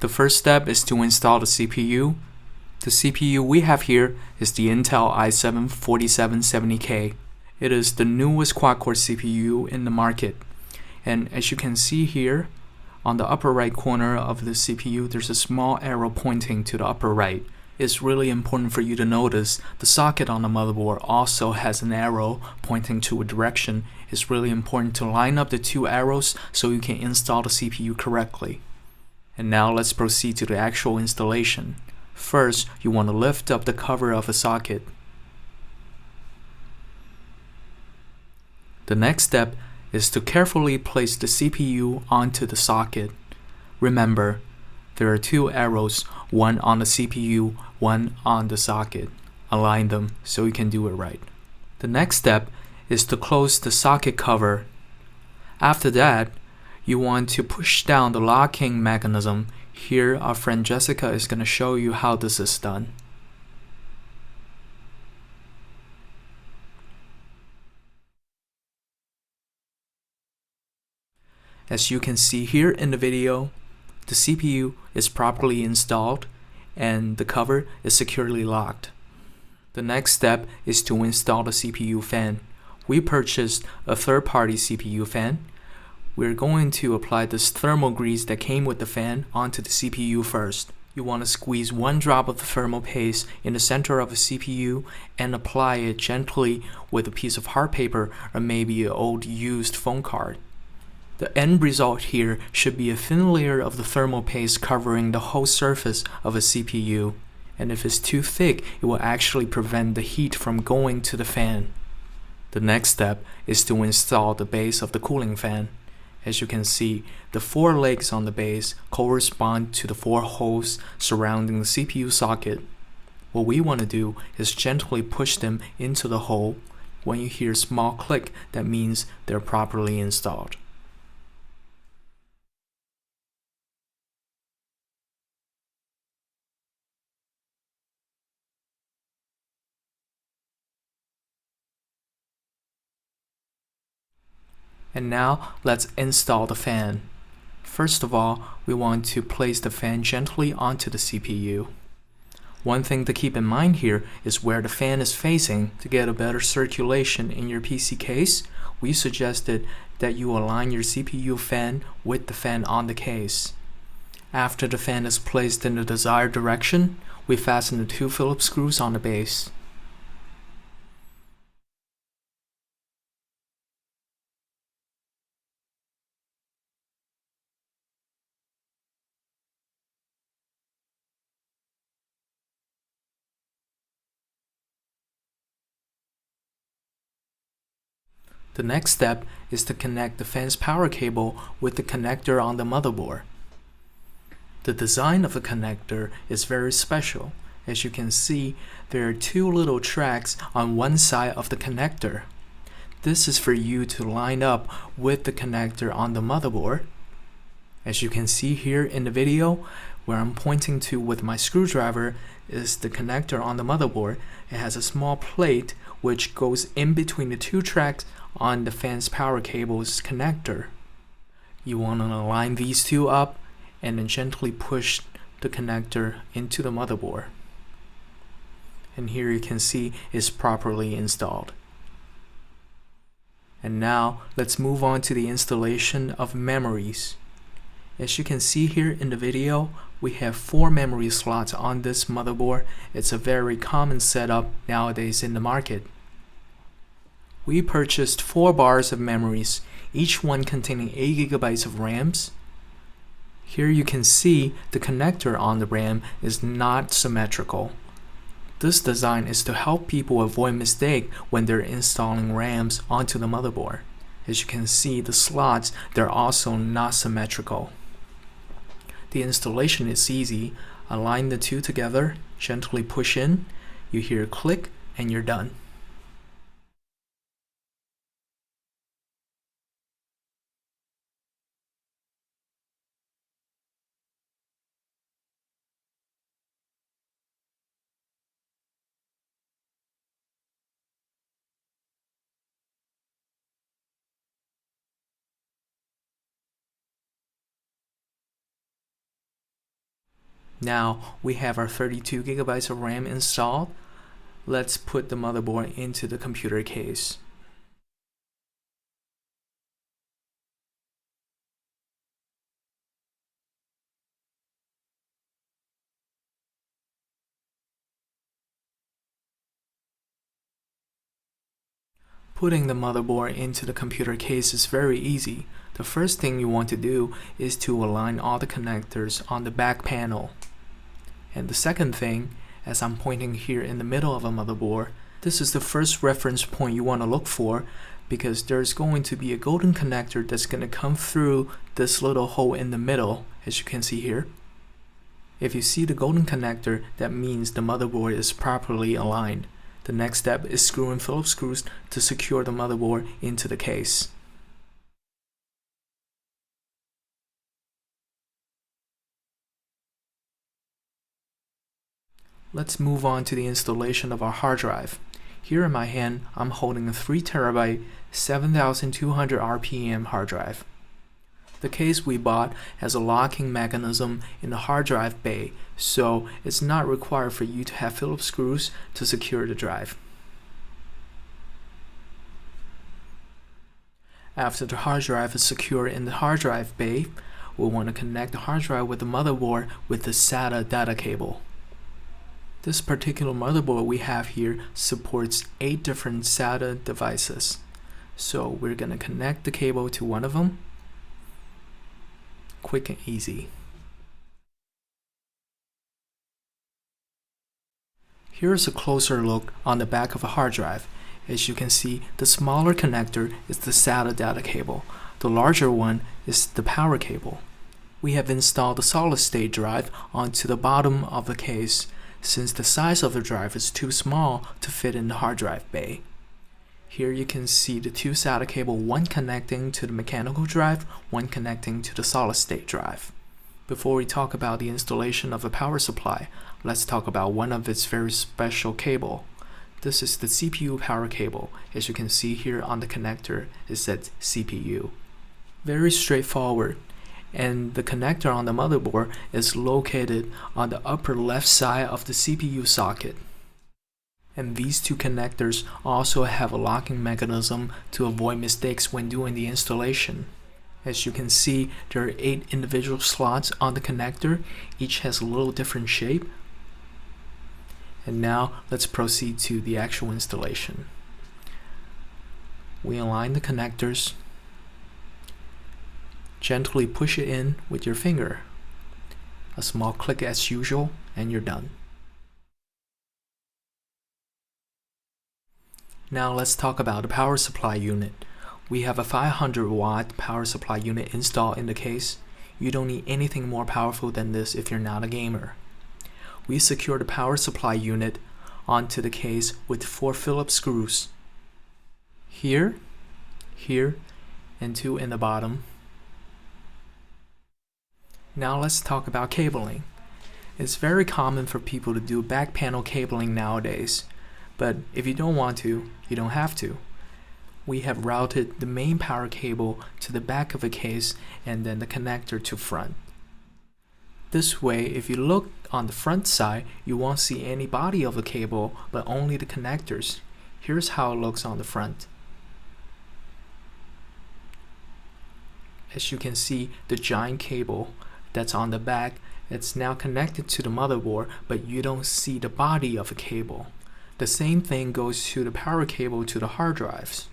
The first step is to install the CPU. The CPU we have here is the Intel i7-4770K. It is the newest quad-core CPU in the market. And as you can see here, on the upper right corner of the CPU, there's a small arrow pointing to the upper right. It's really important for you to notice the socket on the motherboard also has an arrow pointing to a direction. It's really important to line up the two arrows so you can install the CPU correctly. And now let's proceed to the actual installation. First, you want to lift up the cover of a socket. The next step is to carefully place the CPU onto the socket. Remember, there are two arrows, one on the CPU, one on the socket. Align them so you can do it right. The next step is to close the socket cover. After that, you want to push down the locking mechanism. Here, our friend Jessica is going to show you how this is done. As you can see here in the video, the CPU is properly installed and the cover is securely locked. The next step is to install the CPU fan. We purchased a third-party CPU fan. We're going to apply this thermal grease that came with the fan onto the CPU first. You want to squeeze one drop of the thermal paste in the center of the CPU and apply it gently with a piece of hard paper or maybe an old used phone card. The end result here should be a thin layer of the thermal paste covering the whole surface of a CPU. And if it's too thick, it will actually prevent the heat from going to the fan. The next step is to install the base of the cooling fan. As you can see, the four legs on the base correspond to the four holes surrounding the CPU socket. What we want to do is gently push them into the hole. When you hear a small click, that means they're properly installed. And now let's install the fan. First of all, we want to place the fan gently onto the CPU. One thing to keep in mind here is where the fan is facing. To get a better circulation in your PC case, we suggested that you align your CPU fan with the fan on the case. After the fan is placed in the desired direction, we fasten the two Phillips screws on the base. The next step is to connect the fan's power cable with the connector on the motherboard. The design of the connector is very special. As you can see, there are two little tracks on one side of the connector. This is for you to line up with the connector on the motherboard. As you can see here in the video, where I'm pointing to with my screwdriver is the connector on the motherboard. It has a small plate which goes in between the two tracks on the fan's power cable's connector. You want to line these two up and then gently push the connector into the motherboard. And here you can see it's properly installed. And now let's move on to the installation of memories. As you can see here in the video, we have 4 memory slots on this motherboard. It's a very common setup nowadays in the market. We purchased 4 bars of memories, each one containing 8 GB of RAMs. Here you can see the connector on the RAM is not symmetrical. This design is to help people avoid mistake when they're installing RAMs onto the motherboard. As you can see, the slots, they're also not symmetrical. The installation is easy. Align the two together, gently push in, you hear a click, and you're done. Now we have our 32 gigabytes of RAM installed. Let's put the motherboard into the computer case. Putting the motherboard into the computer case is very easy. The first thing you want to do is to align all the connectors on the back panel. And the second thing, as I'm pointing here in the middle of a motherboard, this is the first reference point you want to look for, because there's going to be a golden connector that's going to come through this little hole in the middle, as you can see here. If you see the golden connector, that means the motherboard is properly aligned. The next step is screwing Phillips screws to secure the motherboard into the case. Let's move on to the installation of our hard drive. Here in my hand, I'm holding a 3TB 7200 RPM hard drive. The case we bought has a locking mechanism in the hard drive bay, so it's not required for you to have Phillips screws to secure the drive. After the hard drive is secure in the hard drive bay, we'll want to connect the hard drive with the motherboard with the SATA data cable. This particular motherboard we have here supports 8 different SATA devices. So we're going to connect the cable to one of them. Quick and easy. Here's a closer look on the back of a hard drive. As you can see, the smaller connector is the SATA data cable. The larger one is the power cable. We have installed the solid-state drive onto the bottom of the case, since the size of the drive is too small to fit in the hard drive bay. Here you can see the 2 SATA cable, one connecting to the mechanical drive, one connecting to the solid-state drive. Before we talk about the installation of a power supply, let's talk about one of its very special cable. This is the CPU power cable. As you can see here on the connector, it says CPU. Very straightforward. And the connector on the motherboard is located on the upper left side of the CPU socket. And these 2 connectors also have a locking mechanism to avoid mistakes when doing the installation. As you can see, there are 8 individual slots on the connector. Each has a little different shape. And now let's proceed to the actual installation. We align the connectors. Gently push it in with your finger. A small click as usual, and you're done. Now let's talk about the power supply unit. We have a 500 watt power supply unit installed in the case. You don't need anything more powerful than this if you're not a gamer. We secure the power supply unit onto the case with 4 Phillips screws. Here, here, and 2 in the bottom. Now let's talk about cabling. It's very common for people to do back panel cabling nowadays, but if you don't want to, you don't have to. We have routed the main power cable to the back of the case and then the connector to front. This way, if you look on the front side, you won't see any body of the cable, but only the connectors. Here's how it looks on the front. As you can see, the giant cable that's on the back, it's now connected to the motherboard, but you don't see the body of the cable. The same thing goes to the power cable to the hard drives.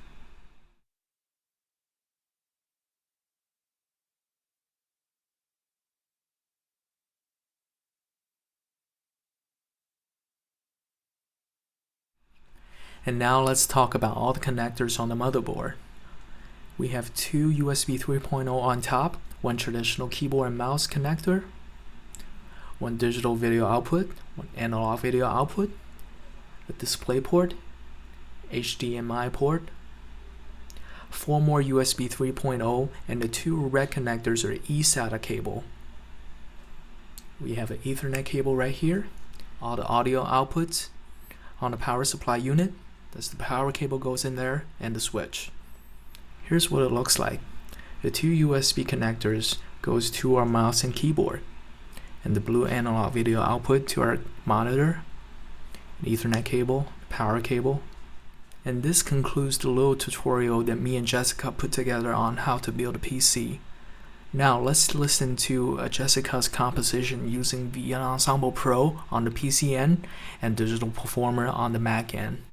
And now let's talk about all the connectors on the motherboard. We have 2 USB 3.0 on top, 1 traditional keyboard and mouse connector, 1 digital video output, 1 analog video output, a display port, HDMI port, 4 more USB 3.0, and the 2 red connectors are eSATA cable. We have an Ethernet cable right here, all the audio outputs on the power supply unit. That's the power cable goes in there, and the switch. Here's what it looks like. The 2 USB connectors goes to our mouse and keyboard. and the blue analog video output to our monitor, an Ethernet cable, power cable. And this concludes the little tutorial that me and Jessica put together on how to build a PC. Now let's listen to Jessica's composition using the Ensemble Pro on the PC end and Digital Performer on the Mac end.